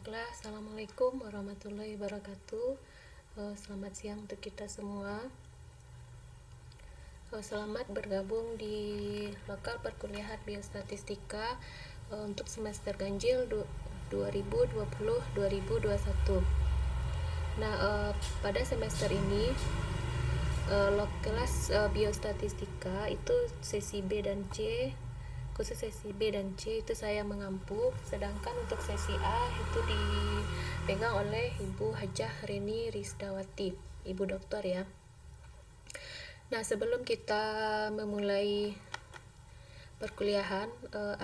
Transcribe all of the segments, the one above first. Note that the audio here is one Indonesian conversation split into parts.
Baiklah, Assalamualaikum warahmatullahi wabarakatuh. Selamat siang untuk kita semua. Selamat bergabung di lokal perkuliahan biostatistika untuk semester ganjil 2020-2021. Nah, pada semester ini kelas biostatistika itu sesi B dan C. Khusus sesi B dan C itu saya mengampu, sedangkan untuk sesi A itu dipegang oleh Ibu Hajah Reni Risdawati, Ibu Doktor ya. Nah, sebelum kita memulai perkuliahan,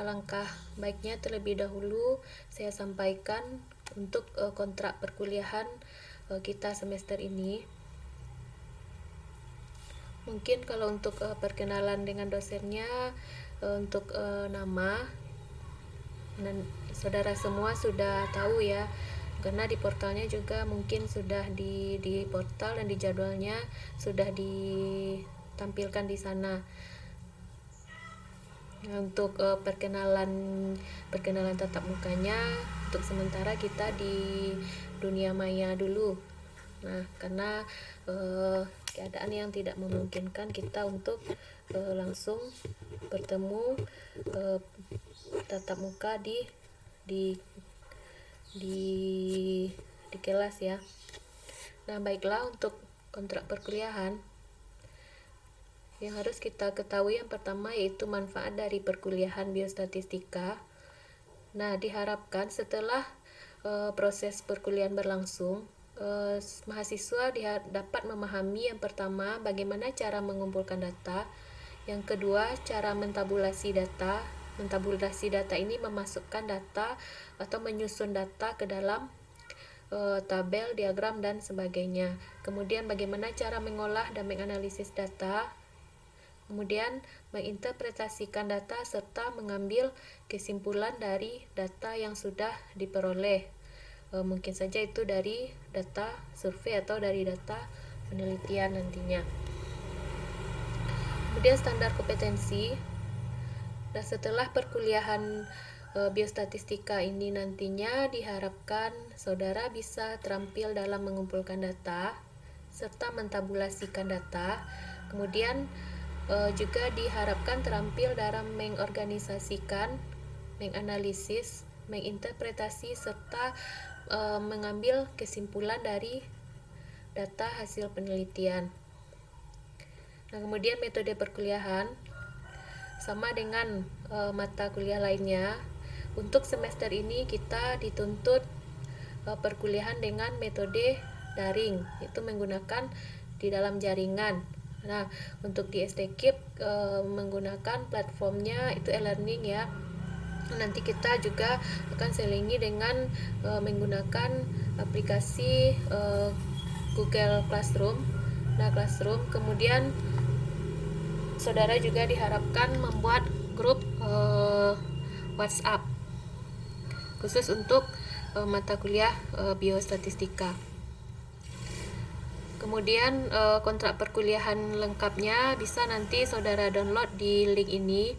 alangkah baiknya terlebih dahulu saya sampaikan untuk kontrak perkuliahan kita semester ini. Mungkin kalau untuk perkenalan dengan dosennya, untuk nama, dan saudara semua sudah tahu ya, karena di portalnya juga mungkin sudah di portal dan di jadwalnya sudah ditampilkan di sana. Untuk perkenalan tatap mukanya untuk sementara kita di dunia maya dulu. Nah, karena keadaan yang tidak memungkinkan kita untuk langsung bertemu tatap muka di kelas ya. Nah, baiklah, untuk kontrak perkuliahan yang harus kita ketahui yang pertama yaitu manfaat dari perkuliahan biostatistika. Nah, diharapkan setelah proses perkuliahan berlangsung, mahasiswa dapat memahami yang pertama bagaimana cara mengumpulkan data, yang kedua cara mentabulasi data. Mentabulasi data ini memasukkan data atau menyusun data ke dalam tabel, diagram, dan sebagainya. Kemudian bagaimana cara mengolah dan menganalisis data. Kemudian menginterpretasikan data serta mengambil kesimpulan dari data yang sudah diperoleh. Mungkin saja itu dari data survei atau dari data penelitian nantinya. Kemudian standar kompetensi. Nah, setelah perkuliahan biostatistika ini nantinya diharapkan saudara bisa terampil dalam mengumpulkan data serta mentabulasikan data. Kemudian juga diharapkan terampil dalam mengorganisasikan, menganalisis, menginterpretasi serta mengambil kesimpulan dari data hasil penelitian. Nah, kemudian metode perkuliahan sama dengan mata kuliah lainnya. Untuk semester ini kita dituntut perkuliahan dengan metode daring, itu menggunakan di dalam jaringan. Nah, untuk di STKIP menggunakan platformnya itu e-learning ya. Nanti kita juga akan selingi dengan menggunakan aplikasi Google Classroom. Nah, Classroom. Kemudian saudara juga diharapkan membuat grup WhatsApp khusus untuk mata kuliah biostatistika. Kemudian kontrak perkuliahan lengkapnya bisa nanti saudara download di link ini.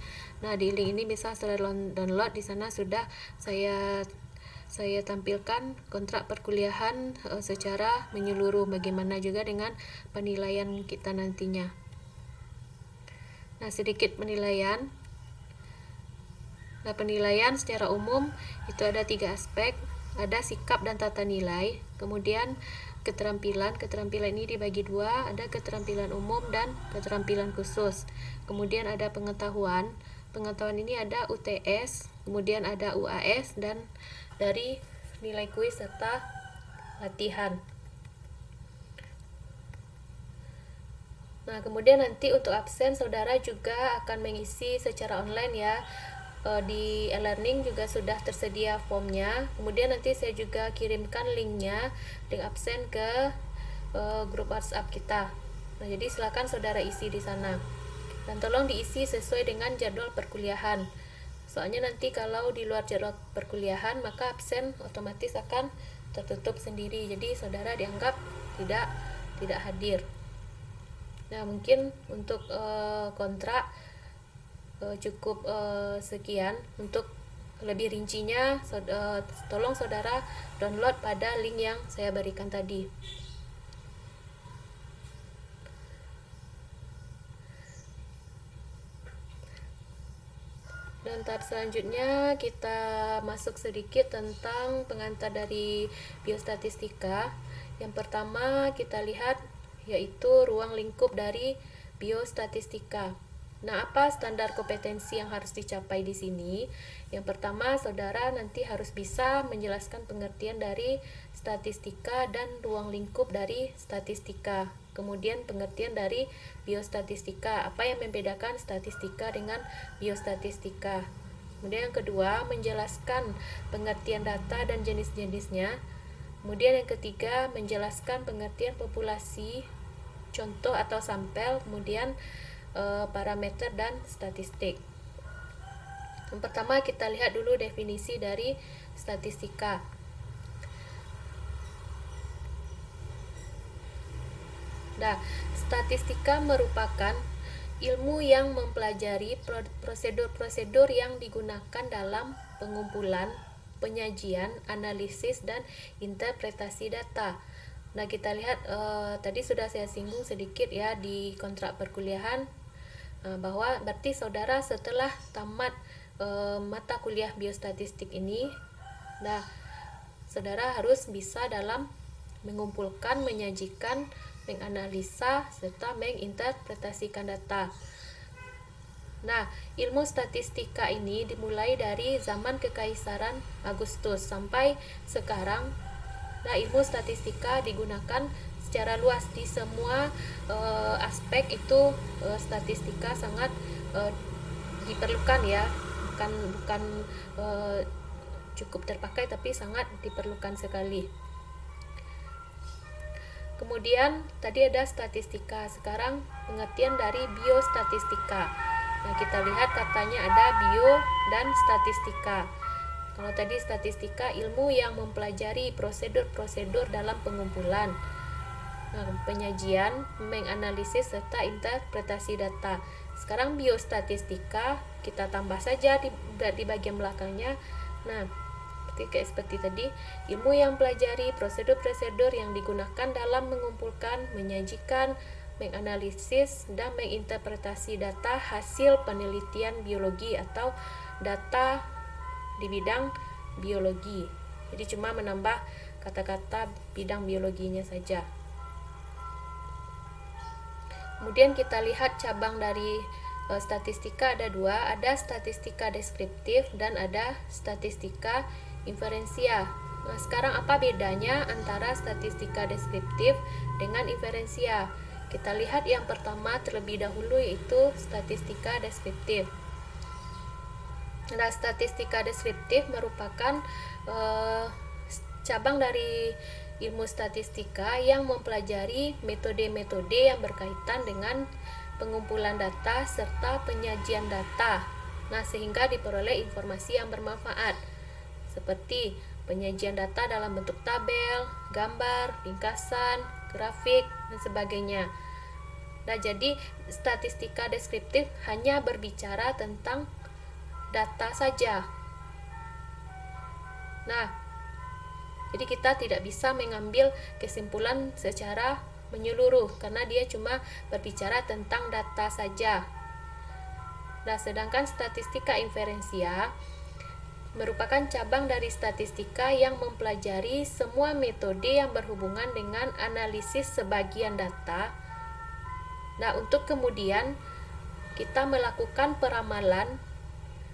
Nah, di link ini bisa saudara download. Di sana sudah saya tampilkan kontrak perkuliahan secara menyeluruh, bagaimana juga dengan penilaian kita nantinya. Nah, sedikit penilaian. Nah, penilaian secara umum itu ada 3 aspek. Ada sikap dan tata nilai. Kemudian keterampilan ini dibagi 2, ada keterampilan umum dan keterampilan khusus. Kemudian ada pengetahuan. Pengetahuan ini ada UTS, kemudian ada UAS, dan dari nilai kuis serta latihan. Nah, kemudian nanti untuk absen saudara juga akan mengisi secara online ya. Di e-learning juga sudah tersedia formnya. Kemudian nanti saya juga kirimkan linknya, link absen ke grup WhatsApp kita. Nah, jadi silakan saudara isi di sana. Dan tolong diisi sesuai dengan jadwal perkuliahan. Soalnya nanti kalau di luar jadwal perkuliahan maka absen otomatis akan tertutup sendiri. Jadi saudara dianggap tidak hadir. Nah, mungkin untuk kontrak cukup sekian untuk lebih rincinya tolong saudara download pada link yang saya berikan tadi. Dan tahap selanjutnya kita masuk sedikit tentang pengantar dari biostatistika. Yang pertama kita lihat yaitu ruang lingkup dari biostatistika. Nah, apa standar kompetensi yang harus dicapai di sini? Yang pertama, saudara nanti harus bisa menjelaskan pengertian dari statistika dan ruang lingkup dari statistika. Kemudian pengertian dari biostatistika, apa yang membedakan statistika dengan biostatistika. Kemudian yang kedua, menjelaskan pengertian data dan jenis-jenisnya. Kemudian yang ketiga, menjelaskan pengertian populasi, contoh atau sampel, kemudian parameter dan statistik. Yang pertama kita lihat dulu definisi dari statistika. Nah, statistika merupakan ilmu yang mempelajari prosedur-prosedur yang digunakan dalam pengumpulan, penyajian, analisis, dan interpretasi data. Nah, kita lihat tadi sudah saya singgung sedikit ya di kontrak perkuliahan bahwa berarti saudara setelah tamat mata kuliah biostatistik ini, nah saudara harus bisa dalam mengumpulkan, menyajikan, menganalisa, serta menginterpretasikan data. Nah, ilmu statistika ini dimulai dari zaman Kekaisaran Agustus sampai sekarang. Nah, ilmu statistika digunakan secara luas di semua aspek itu. Statistika sangat diperlukan ya, bukan cukup terpakai tapi sangat diperlukan sekali. Kemudian tadi ada statistika, sekarang pengertian dari biostatistika. Nah, kita lihat katanya ada bio dan statistika. Kalau tadi statistika ilmu yang mempelajari prosedur-prosedur dalam pengumpulan, penyajian, menganalisis, serta interpretasi data. Sekarang biostatistika kita tambah saja di bagian belakangnya. Nah, seperti tadi, ilmu yang pelajari prosedur-prosedur yang digunakan dalam mengumpulkan, menyajikan, menganalisis, dan menginterpretasi data hasil penelitian biologi atau data di bidang biologi. Jadi cuma menambah kata-kata bidang biologinya saja. Kemudian kita lihat cabang dari statistika ada dua, ada statistika deskriptif dan ada statistika inferensia. Nah, sekarang apa bedanya antara statistika deskriptif dengan inferensia? Kita lihat yang pertama terlebih dahulu yaitu statistika deskriptif. Nah, statistika deskriptif merupakan cabang dari ilmu statistika yang mempelajari metode-metode yang berkaitan dengan pengumpulan data serta penyajian data. Nah, sehingga diperoleh informasi yang bermanfaat, seperti penyajian data dalam bentuk tabel, gambar, ringkasan, grafik, dan sebagainya. Nah, jadi statistika deskriptif hanya berbicara tentang data saja. Nah, jadi kita tidak bisa mengambil kesimpulan secara menyeluruh karena dia cuma berbicara tentang data saja. Nah, sedangkan statistika inferensia merupakan cabang dari statistika yang mempelajari semua metode yang berhubungan dengan analisis sebagian data. Nah, untuk kemudian kita melakukan peramalan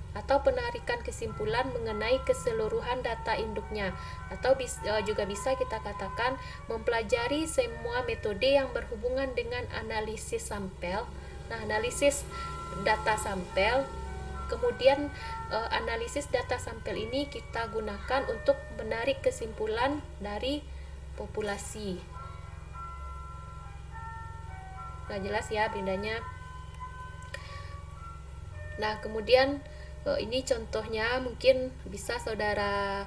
atau penarikan kesimpulan mengenai keseluruhan data induknya, atau juga bisa kita katakan mempelajari semua metode yang berhubungan dengan analisis sampel. Nah, analisis data sampel, kemudian analisis data sampel ini kita gunakan untuk menarik kesimpulan dari populasi. Nah, jelas ya bedanya. Nah, kemudian ini contohnya mungkin bisa saudara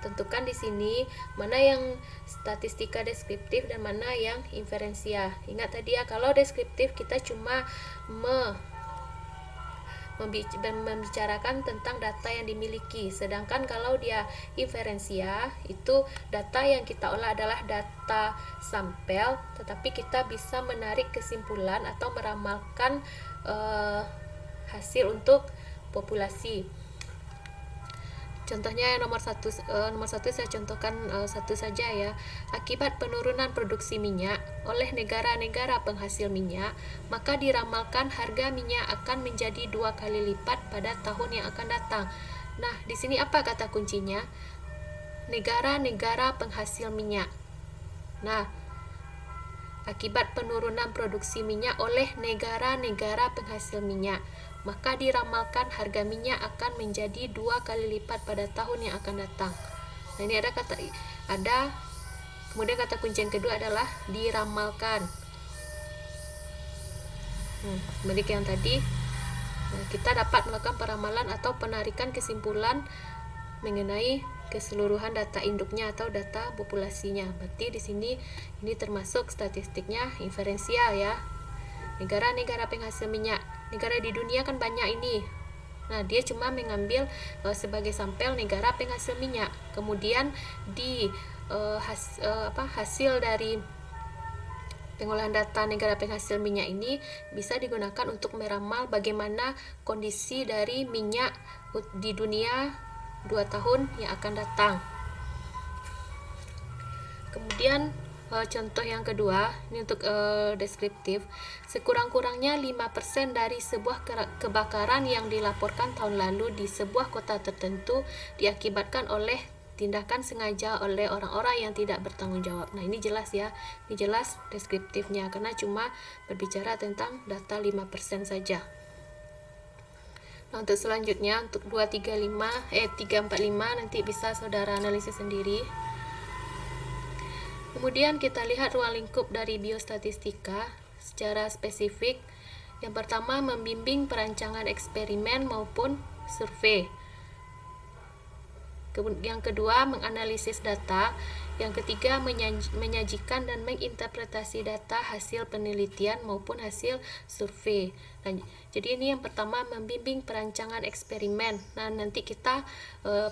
tentukan di sini mana yang statistika deskriptif dan mana yang inferensia. Ingat tadi ya, kalau deskriptif kita cuma membicarakan tentang data yang dimiliki. Sedangkan kalau dia inferensia, itu data yang kita olah adalah data sampel, tetapi kita bisa menarik kesimpulan atau meramalkan hasil untuk populasi. Contohnya yang nomor satu saya contohkan satu saja ya. Akibat penurunan produksi minyak oleh negara-negara penghasil minyak, maka diramalkan harga minyak akan menjadi 2 kali lipat pada tahun yang akan datang. Nah, di sini apa kata kuncinya? Negara-negara penghasil minyak. Nah, akibat penurunan produksi minyak oleh negara-negara penghasil minyak, maka diramalkan harga minyak akan menjadi 2 kali lipat pada tahun yang akan datang. Nah, ini kemudian kata kunci yang kedua adalah diramalkan. Kembali ke yang tadi, kita dapat melakukan peramalan atau penarikan kesimpulan mengenai keseluruhan data induknya atau data populasinya. Berarti di sini ini termasuk statistiknya inferensial ya. Negara-negara penghasil minyak, negara di dunia kan banyak ini. Nah, dia cuma mengambil sebagai sampel negara penghasil minyak. Kemudian hasil dari pengolahan data negara penghasil minyak ini bisa digunakan untuk meramal bagaimana kondisi dari minyak di dunia 2 tahun yang akan datang. Kemudian contoh yang kedua, ini untuk deskriptif. Sekurang-kurangnya 5% dari sebuah kebakaran yang dilaporkan tahun lalu di sebuah kota tertentu diakibatkan oleh tindakan sengaja oleh orang-orang yang tidak bertanggung jawab. Nah, ini jelas ya. Ini jelas deskriptifnya karena cuma berbicara tentang data 5% saja. Nah, untuk selanjutnya untuk 345 nanti bisa saudara analisis sendiri. Kemudian kita lihat ruang lingkup dari biostatistika secara spesifik. Yang pertama, membimbing perancangan eksperimen maupun survei. Yang kedua, menganalisis data. Yang ketiga, menyajikan dan menginterpretasi data hasil penelitian maupun hasil survei. Nah, jadi ini yang pertama, membimbing perancangan eksperimen. Nah, nanti kita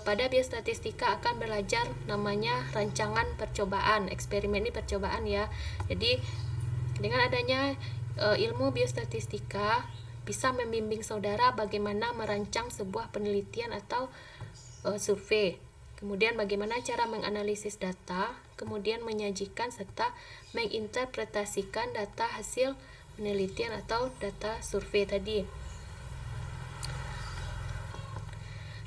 pada biostatistika akan belajar namanya rancangan percobaan. Eksperimen ini percobaan ya. Jadi dengan adanya ilmu biostatistika bisa membimbing saudara bagaimana merancang sebuah penelitian atau survei. Kemudian bagaimana cara menganalisis data, kemudian menyajikan serta menginterpretasikan data hasil penelitian atau data survei tadi.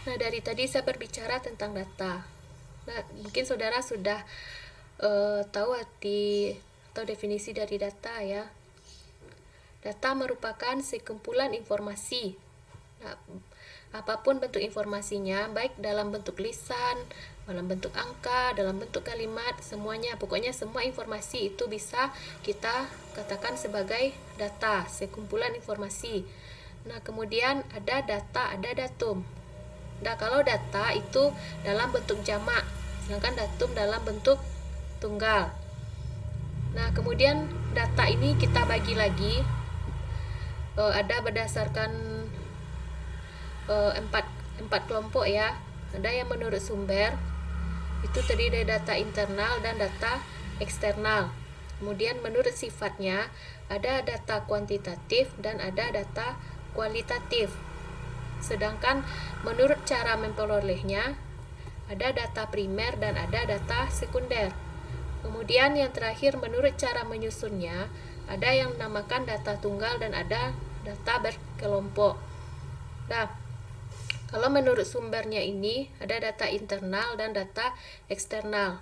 Nah, dari tadi saya berbicara tentang data. Nah, mungkin saudara sudah tahu arti atau definisi dari data ya. Data merupakan sekumpulan informasi. Nah, apapun bentuk informasinya, baik dalam bentuk lisan, dalam bentuk angka, dalam bentuk kalimat, semuanya, pokoknya semua informasi itu bisa kita katakan sebagai data, sekumpulan informasi. Nah, kemudian ada data, ada datum. Nah, kalau data itu dalam bentuk jamak, sedangkan datum dalam bentuk tunggal. Nah, kemudian data ini kita bagi lagi, ada berdasarkan empat kelompok ya. Ada yang menurut sumber, itu terdiri dari data internal dan data eksternal. Kemudian menurut sifatnya, ada data kuantitatif dan ada data kualitatif. Sedangkan menurut cara memperolehnya, ada data primer dan ada data sekunder. Kemudian yang terakhir, menurut cara menyusunnya, ada yang dinamakan data tunggal dan ada data berkelompok. Nah, kalau menurut sumbernya ini ada data internal dan data eksternal.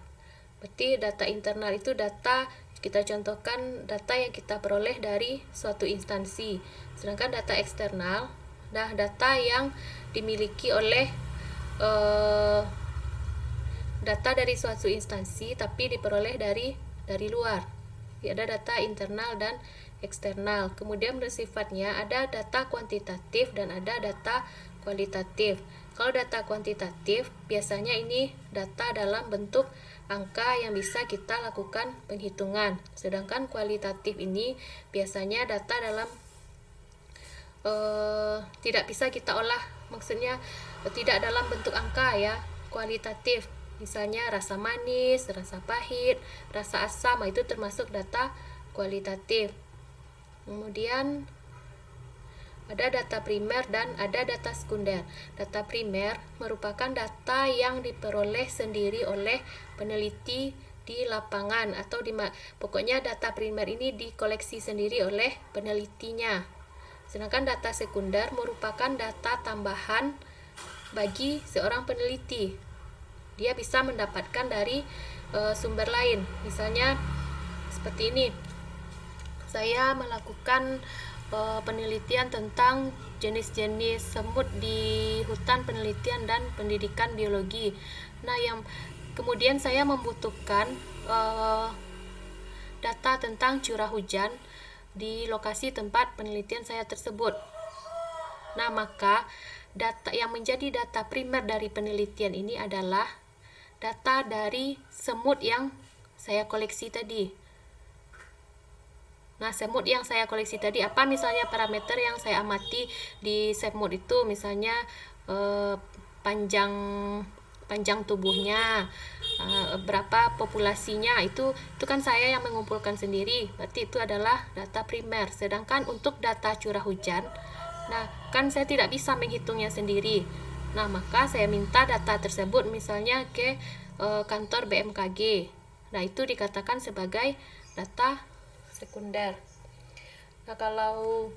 Berarti data internal itu data, kita contohkan data yang kita peroleh dari suatu instansi. Sedangkan data eksternal, data yang dimiliki oleh data dari suatu instansi tapi diperoleh dari luar. Ada data internal dan eksternal. Kemudian bersifatnya ada data kuantitatif dan ada data kualitatif. Kalau data kuantitatif biasanya ini data dalam bentuk angka yang bisa kita lakukan penghitungan. Sedangkan kualitatif ini biasanya data dalam tidak bisa kita olah, maksudnya tidak dalam bentuk angka ya, kualitatif. Misalnya rasa manis, rasa pahit, rasa asam, itu termasuk data kualitatif. Kemudian ada data primer dan ada data sekunder. Data primer merupakan data yang diperoleh sendiri oleh peneliti di lapangan atau pokoknya data primer ini dikoleksi sendiri oleh penelitinya. Sedangkan data sekunder merupakan data tambahan bagi seorang peneliti. Dia bisa mendapatkan dari sumber lain. Misalnya seperti ini. Saya melakukan penelitian tentang jenis-jenis semut di hutan penelitian dan pendidikan biologi. Nah, yang kemudian saya membutuhkan data tentang curah hujan di lokasi tempat penelitian saya tersebut. Nah, maka data yang menjadi data primer dari penelitian ini adalah data dari semut yang saya koleksi tadi. Nah, semut yang saya koleksi tadi, apa misalnya parameter yang saya amati di semut itu, misalnya panjang tubuhnya, berapa populasinya, itu kan saya yang mengumpulkan sendiri, berarti itu adalah data primer. Sedangkan untuk data curah hujan, nah kan saya tidak bisa menghitungnya sendiri. Nah, maka saya minta data tersebut misalnya ke kantor BMKG. Nah, itu dikatakan sebagai data sekunder. Nah, kalau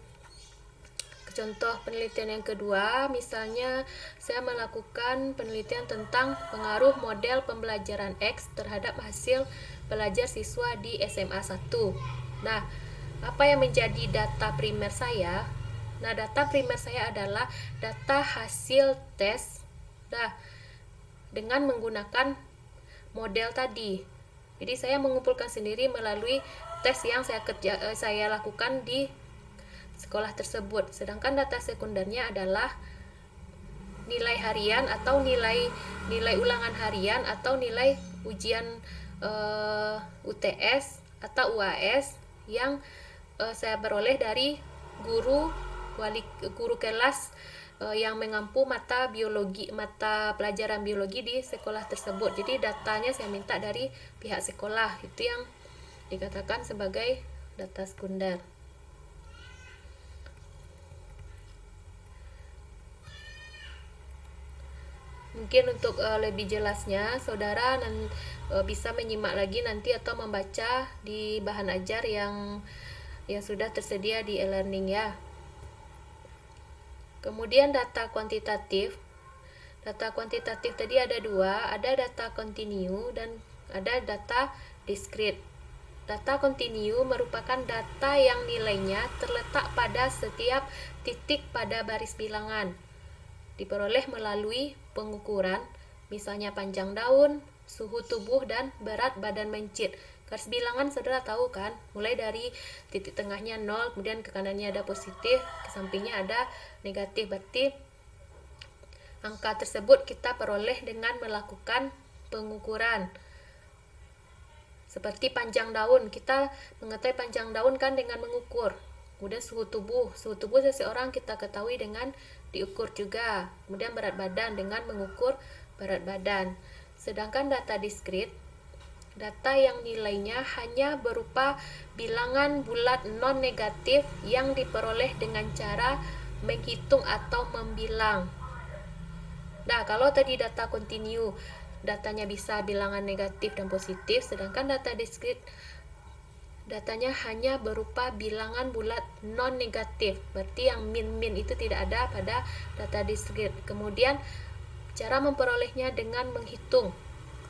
contoh penelitian yang kedua, misalnya saya melakukan penelitian tentang pengaruh model pembelajaran X terhadap hasil belajar siswa di SMA 1. Nah, apa yang menjadi data primer saya? Nah, data primer saya adalah data hasil tes dengan menggunakan model tadi. Jadi saya mengumpulkan sendiri melalui tes yang saya lakukan di sekolah tersebut. Sedangkan data sekundernya adalah nilai harian atau nilai ulangan harian atau nilai ujian UTS atau UAS yang saya peroleh dari guru kelas yang mengampu mata pelajaran biologi di sekolah tersebut. Jadi datanya saya minta dari pihak sekolah, itu yang dikatakan sebagai data sekunder. Mungkin untuk lebih jelasnya, saudara bisa menyimak lagi nanti atau membaca di bahan ajar yang sudah tersedia di e-learning ya. Kemudian data kuantitatif. Data kuantitatif tadi ada dua, ada data kontinu dan ada data diskrit. Data kontinu merupakan data yang nilainya terletak pada setiap titik pada baris bilangan. Diperoleh melalui pengukuran, misalnya panjang daun, suhu tubuh, dan berat badan mencit. Garis bilangan saudara tahu kan, mulai dari titik tengahnya 0, kemudian ke kanannya ada positif, ke sampingnya ada negatif. Berarti angka tersebut kita peroleh dengan melakukan pengukuran. Seperti panjang daun, kita mengetahui panjang daun kan dengan mengukur. Kemudian suhu tubuh seseorang kita ketahui dengan diukur juga. Kemudian berat badan dengan mengukur berat badan. Sedangkan data diskrit, data yang nilainya hanya berupa bilangan bulat non negatif yang diperoleh dengan cara menghitung atau membilang. Nah, kalau tadi data kontinu, datanya bisa bilangan negatif dan positif, sedangkan data diskrit datanya hanya berupa bilangan bulat non negatif. Berarti yang min itu tidak ada pada data diskrit. Kemudian cara memperolehnya dengan menghitung.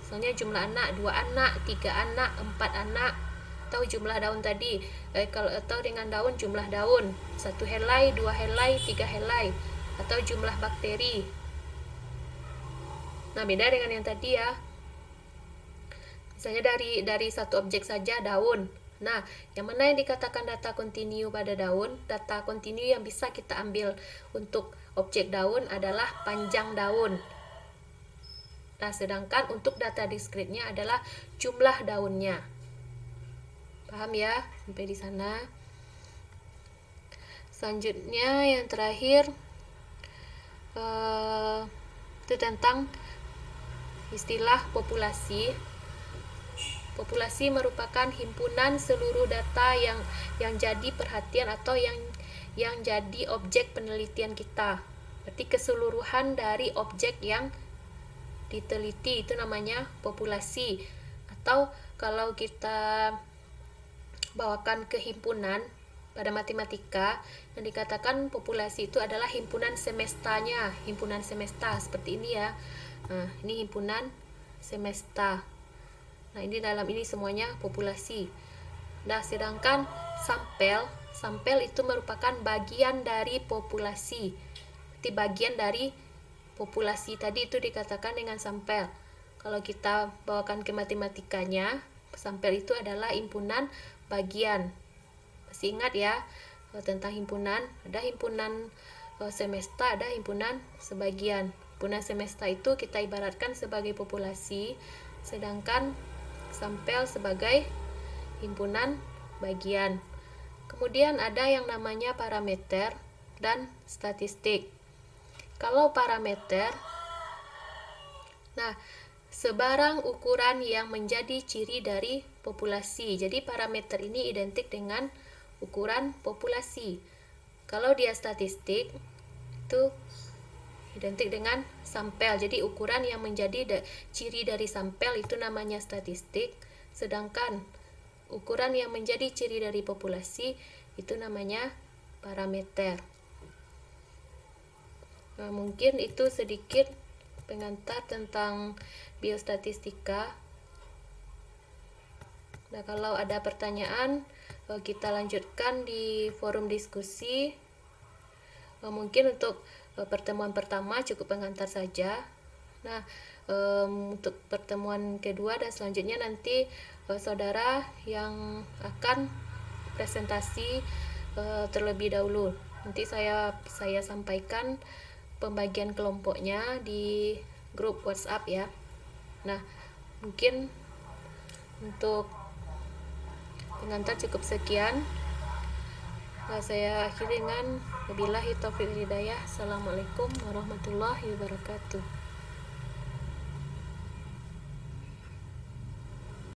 Misalnya jumlah anak, 2 anak, 3 anak, 4 anak, atau jumlah daun tadi. Atau dengan daun, jumlah daun, 1 helai, 2 helai, 3 helai, atau jumlah bakteri. Nah, beda dengan yang tadi ya. Misalnya dari satu objek saja, daun. Nah, yang mana yang dikatakan data kontinu pada daun? Data kontinu yang bisa kita ambil untuk objek daun adalah panjang daun. Nah, sedangkan untuk data diskritnya adalah jumlah daunnya. Paham ya? Sampai di sana. Selanjutnya yang terakhir itu tentang istilah populasi. Populasi merupakan himpunan seluruh data yang jadi perhatian atau yang jadi objek penelitian kita. Berarti keseluruhan dari objek yang diteliti itu namanya populasi. Atau kalau kita bawakan ke himpunan pada matematika, yang dikatakan populasi itu adalah himpunan semestanya, himpunan semesta seperti ini ya. Nah, ini himpunan semesta. Nah, ini dalam ini semuanya populasi. Nah, sedangkan sampel itu merupakan bagian dari populasi. Berarti bagian dari populasi tadi itu dikatakan dengan sampel. Kalau kita bawakan ke matematikanya, sampel itu adalah himpunan bagian. Masih ingat ya tentang himpunan? Ada himpunan semesta, ada himpunan sebagian. Himpunan semesta itu kita ibaratkan sebagai populasi, sedangkan sampel sebagai himpunan bagian. Kemudian ada yang namanya parameter dan statistik. Kalau parameter, nah, sebarang ukuran yang menjadi ciri dari populasi. Jadi parameter ini identik dengan ukuran populasi. Kalau dia statistik, itu identik dengan sampel. Jadi ukuran yang menjadi ciri dari sampel itu namanya statistik, sedangkan ukuran yang menjadi ciri dari populasi itu namanya parameter. Nah, mungkin itu sedikit pengantar tentang biostatistika. Nah, kalau ada pertanyaan, kita lanjutkan di forum diskusi. Mungkin untuk pertemuan pertama cukup pengantar saja. Nah, untuk pertemuan kedua dan selanjutnya nanti saudara yang akan presentasi terlebih dahulu. Nanti saya sampaikan pembagian kelompoknya di grup WhatsApp ya. Nah, mungkin untuk pengantar cukup sekian. Nah, saya akhiri dengan wabillahi taufiq wal hidayah. Assalamualaikum warahmatullahi wabarakatuh.